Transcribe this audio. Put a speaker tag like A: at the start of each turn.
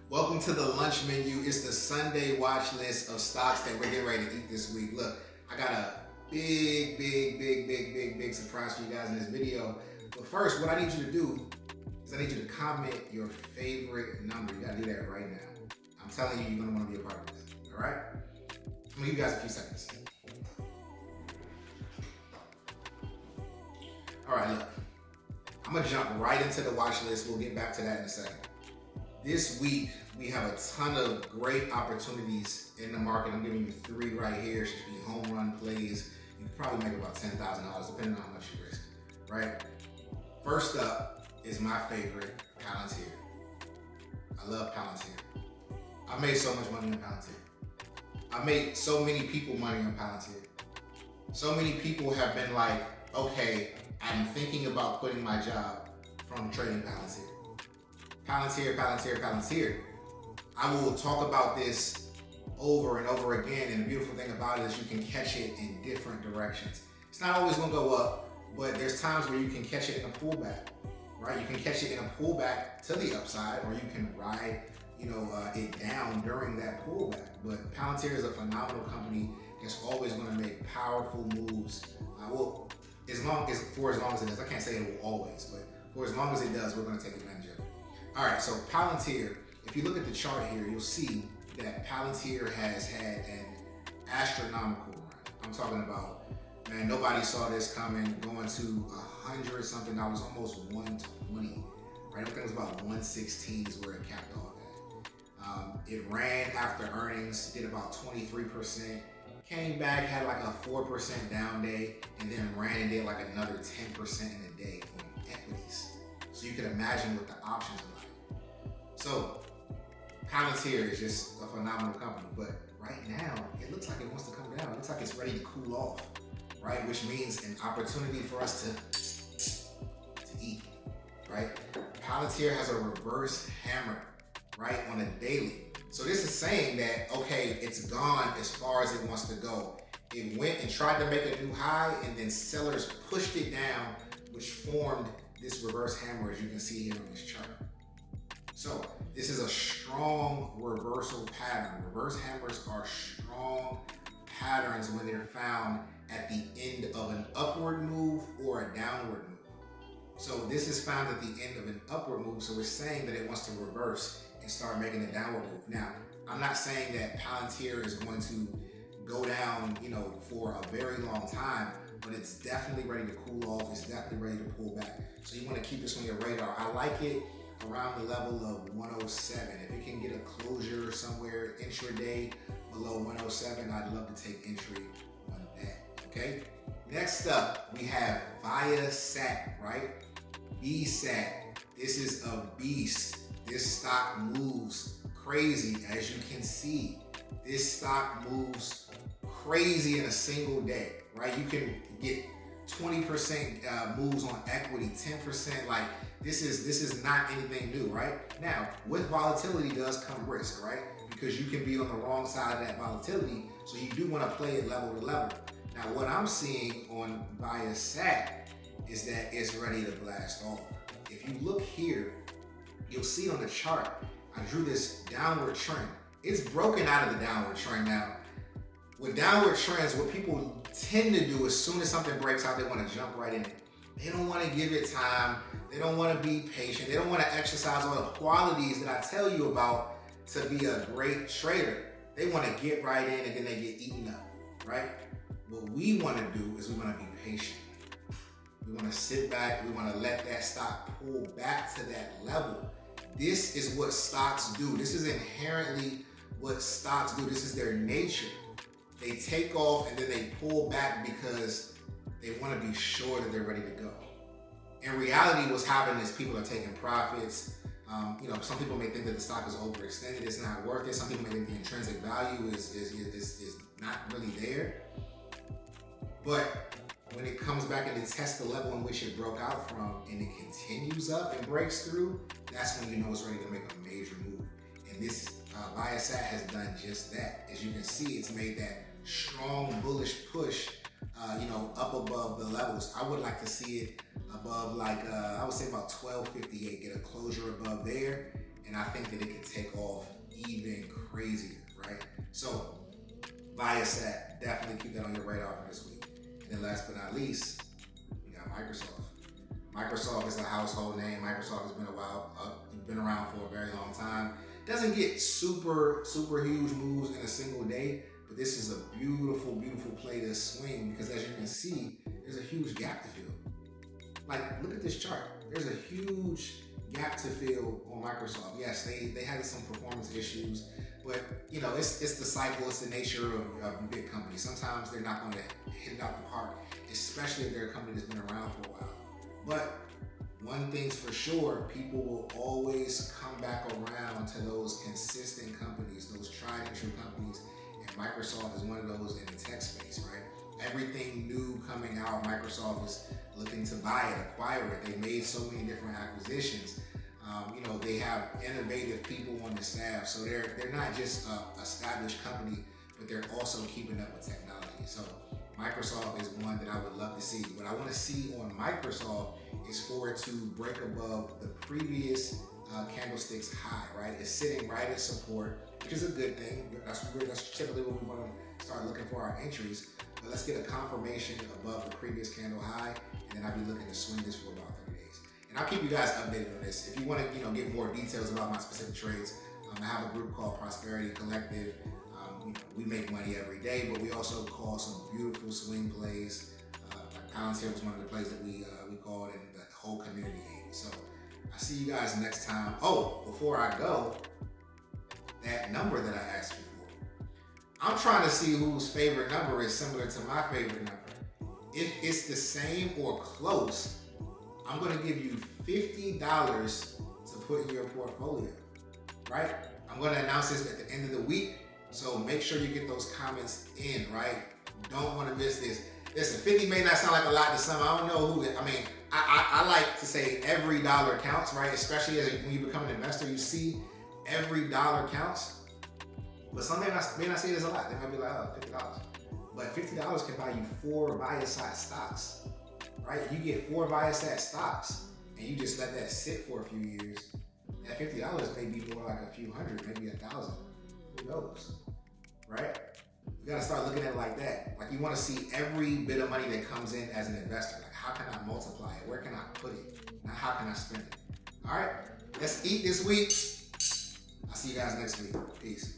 A: Welcome to the lunch menu. It's the Sunday watch list of stocks that we're getting ready to eat this week. Look, I got a big surprise for you guys in this video. But first, what I need you to do is I need you to comment your favorite number. You gotta do that right now. I'm telling you, you're gonna wanna be a part of this, all right? I'm gonna give you guys a few seconds. All right, look, I'm gonna jump right into the watch list. We'll get back to that in a second. This week, we have a ton of great opportunities in the market. I'm giving you 3 right here. It should be home run plays. You can probably make about $10,000 depending on how much you risk, right? First up is my favorite, Palantir. I love Palantir. I made so much money on Palantir. I made so many people money on Palantir. So many people have been like, okay, I'm thinking about quitting my job from trading Palantir. Palantir. I will talk about this over and over again, and the beautiful thing about it is you can catch it in different directions. It's not always gonna go up, but there's times where you can catch it in a pullback, right? You can catch it in a pullback to the upside, or you can ride, it down during that pullback. But Palantir is a phenomenal company that's always gonna make powerful moves. As long as it does. I can't say it will always, but for as long as it does, we're gonna take advantage of it. All right, so Palantir, if you look at the chart here, you'll see that Palantir has had an astronomical run. I'm talking about, man, nobody saw this coming, going to $100 something, almost 120, right? I think it was about 116 is where it capped off at. It ran after earnings, did about 23%, came back, had like a 4% down day, and then ran and did like another 10% in a day on equities. So you can imagine what the options are like. So Palantir is just a phenomenal company, but right now it looks like it wants to come down. It looks like it's ready to cool off, right? Which means an opportunity for us to eat, right? Palantir has a reverse hammer, right, on a daily. So this is saying that, okay, it's gone as far as it wants to go. It went and tried to make a new high, and then sellers pushed it down, which formed this reverse hammer, as you can see here on this chart. So this is a strong reversal pattern. Reverse hammers are strong patterns when they're found at the end of an upward move or a downward move. So this is found at the end of an upward move, so we're saying that it wants to reverse and start making a downward move. Now, I'm not saying that Palantir is going to go down, for a very long time, but it's definitely ready to cool off. It's definitely ready to pull back. So you want to keep this on your radar. I like it around the level of 107. If it can get a closure somewhere intraday below 107, I'd love to take entry on that, okay? Next up, we have Viasat, right? VSAT. This is a beast. This stock moves crazy, as you can see. This stock moves crazy in a single day, right? You can get 20% moves on equity, 10%. Like this is not anything new, right? Now, with volatility does come risk, right? Because you can be on the wrong side of that volatility, so you do want to play it level to level. Now, what I'm seeing on Viasat is that it's ready to blast off. If you look here, you'll see on the chart, I drew this downward trend. It's broken out of the downward trend now. With downward trends, what people tend to do, as soon as something breaks out, they want to jump right in it. They don't want to give it time. They don't want to be patient. They don't want to exercise all the qualities that I tell you about to be a great trader. They want to get right in and then they get eaten up, right? What we want to do is we want to be patient. We want to sit back. We want to let that stock pull back to that level. This is what stocks do. This is inherently what stocks do. This is their nature. They take off and then they pull back because they want to be sure that they're ready to go. In reality, what's happening is people are taking profits. Some people may think that the stock is overextended. It's not worth it. Some people may think the intrinsic value is not really there. But when it comes back and it tests the level in which it broke out from and it continues up and breaks through, that's when you know it's ready to make a major move. And this Viasat has done just that. As you can see, it's made that strong bullish push, up above the levels. I would like to see it above I would say about 1258, get a closure above there, and I think that it could take off even crazier, right? So Viasat, definitely keep that on your radar for this week. And then last but not least, we got Microsoft. Microsoft is a household name. Microsoft has been around for a very long time. Doesn't get super huge moves in a single day, but this is a beautiful play to swing because as you can see, there's a huge gap to fill. Like, look at this chart. There's a huge gap to fill on Microsoft. Yes, they had some performance issues, but you know, it's the cycle, it's the nature of big companies. Sometimes they're not going to hit it out the park, especially if they're a company that's been around for a while. But one thing's for sure, people will always come back around to those consistent companies, those tried and true companies, and Microsoft is one of those in the tech space, right? Everything new coming out, Microsoft is looking to buy it, acquire it. They made so many different acquisitions. You know, they have innovative people on the staff, so they're not just an established company, but they're also keeping up with technology. So Microsoft is one that I would love to see. What I want to see on Microsoft is for it to break above the previous candlestick's high, right? It's sitting right at support, which is a good thing. That's typically what we want to start looking for our entries. But let's get a confirmation above the previous candle high, and then I'll be looking to swing this for about 30 days. And I'll keep you guys updated on this. If you want to, get more details about my specific trades, I have a group called Prosperity Collective. We make money every day, but we also call some beautiful swing plays. Palantir was one of the plays that we called, and the whole community ate. So I see you guys next time. Oh, before I go, that number that I asked you for, I'm trying to see whose favorite number is similar to my favorite number. If it's the same or close, I'm going to give you $50 to put in your portfolio, right? I'm going to announce this at the end of the week. So make sure you get those comments in, right? Don't want to miss this. Listen, 50 may not sound like a lot to some. I don't know who. I like to say every dollar counts, right? Especially when you become an investor, you see every dollar counts. But some may not see it as a lot. They might be like, oh, $50. But $50 can buy you 4 Viasat stocks, right? You get 4 Viasat stocks, and you just let that sit for a few years. That $50 may be more like a few hundred, maybe 1,000. Who knows, right? You gotta start looking at it like that. Like, you wanna see every bit of money that comes in as an investor. Like, how can I multiply it? Where can I put it? Not how can I spend it? All right, let's eat this week. I'll see you guys next week. Peace.